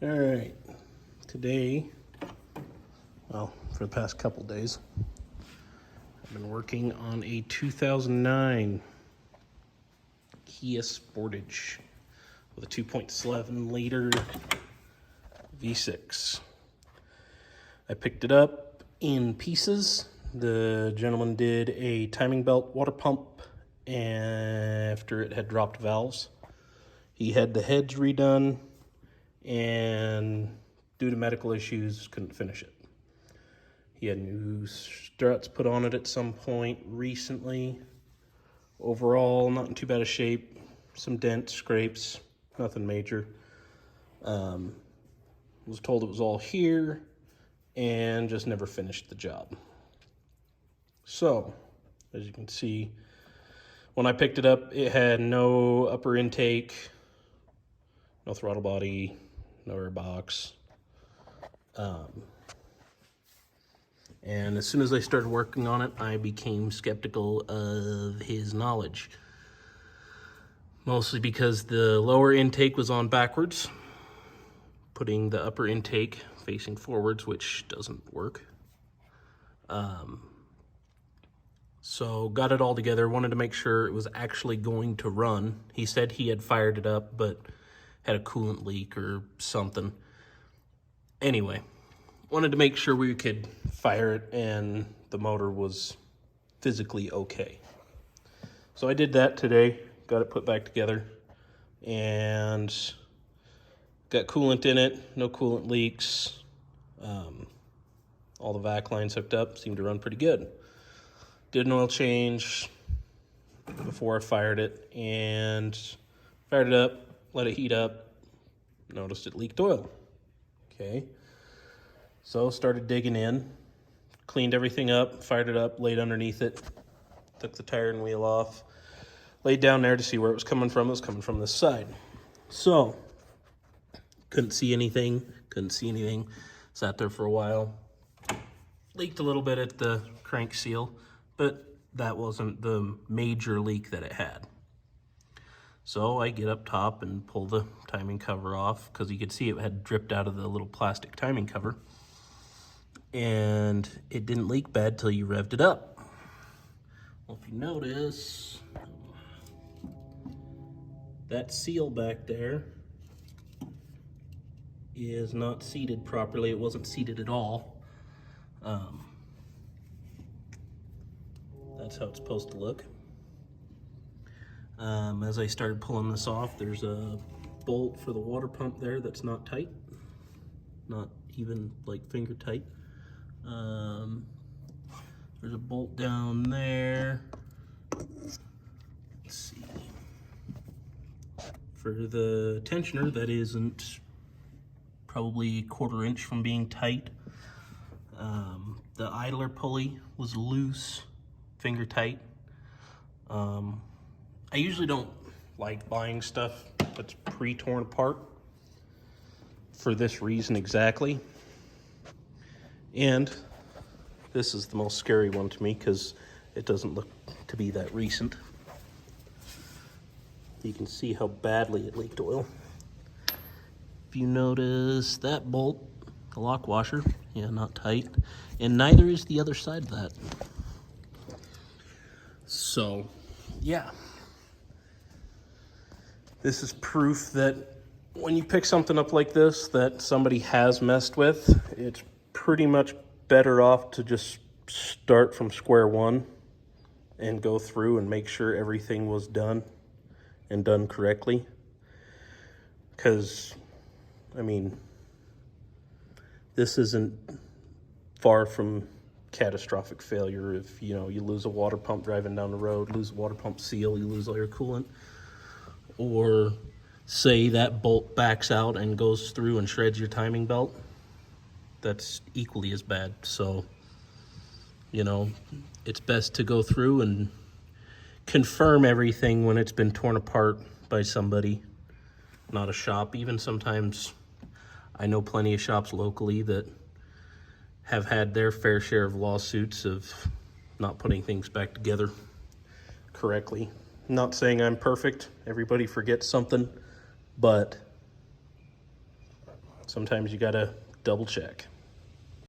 All right, today, well, for the past couple days, I've been working on a 2009 Kia Sportage with a 2.7 liter V6. I picked it up in pieces. The gentleman did a timing belt water pump after it had dropped valves. He had the heads redone, and due to medical issues, couldn't finish it. He had new struts put on it at some point recently. Overall, not in too bad a shape. Some dents, scrapes, nothing major. Was told it was all here and just never finished the job. So, as you can see, when I picked it up, it had no upper intake, no throttle body, no air box. And as soon as I started working on it, I became skeptical of his knowledge. Mostly because the lower intake was on backwards, putting the upper intake facing forwards, which doesn't work. So got it all together, wanted to make sure it was actually going to run. He said he had fired it up, but had a coolant leak or something. Anyway, wanted to make sure we could fire it and the motor was physically okay. So I did that today, got it put back together, and got coolant in it, no coolant leaks. All the vac lines hooked up, seemed to run pretty good. Did an oil change before I fired it, and fired it up, let it heat up, noticed it leaked oil. Okay, so started digging in, cleaned everything up, fired it up, laid underneath it, took the tire and wheel off, laid down there to see where it was coming from. It was coming from this side. So, couldn't see anything, sat there for a while. Leaked a little bit at the crank seal, but that wasn't the major leak that it had. So I get up top and pull the timing cover off, because you could see it had dripped out of the little plastic timing cover. And it didn't leak bad till you revved it up. Well, if you notice, that seal back there is not seated properly. It wasn't seated at all. That's how it's supposed to look. As I started pulling this off, there's a bolt for the water pump there that's not tight, not even like finger tight. There's a bolt down there. Let's see. For the tensioner, that isn't probably a 1/4 inch from being tight. The idler pulley was loose, finger tight. I usually don't like buying stuff that's pre-torn apart for this reason exactly. And this is the most scary one to me because it doesn't look to be that recent. You can see how badly it leaked oil. If you notice that bolt, the lock washer, yeah, not tight, and neither is the other side of that. So, yeah. This is proof that when you pick something up like this that somebody has messed with, it's pretty much better off to just start from square one and go through and make sure everything was done and done correctly. Because, I mean, this isn't far from catastrophic failure. If, you know, you lose a water pump driving down the road, lose a water pump seal, you lose all your coolant, or say that bolt backs out and goes through and shreds your timing belt, that's equally as bad. So, you know, it's best to go through and confirm everything when it's been torn apart by somebody, not a shop. Even sometimes, I know plenty of shops locally that have had their fair share of lawsuits of not putting things back together correctly. Not saying I'm perfect, everybody forgets something, but sometimes you gotta double check.